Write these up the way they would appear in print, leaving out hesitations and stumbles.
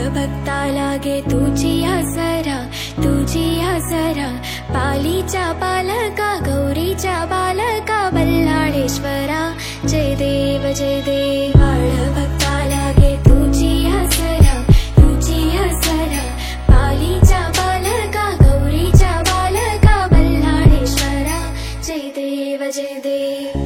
भक्ता लागे तुझी आसरा, तुझी आसरा. पालीच्या पालका, गौरीच्या बालका, बल्लाळेश्वरा. जय देव जय देव. बाळ भक्ता लागे तुझी आसरा, तुझी आसरा. पालीच्या बालका, गौरीच्या बालका, बल्लाळेश्वरा. जय देव जय देव.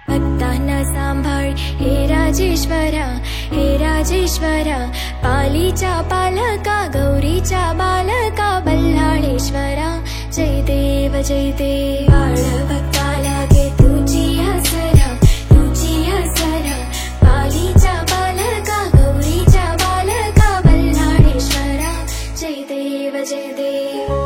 भक्तांना सांभाळ हे राजेश्वरा, हे राजेश्वरा. पालीच्या पालका, गौरीच्या बालका, बल्लाळेश्वरा. जय देव जय देव. बाळ भक्ता लागे तुझी आसरा, तुझी आसरा. पालीच्या पालका, गौरीच्या बालका, बल्लाळेश्वरा. जय देव जय देव.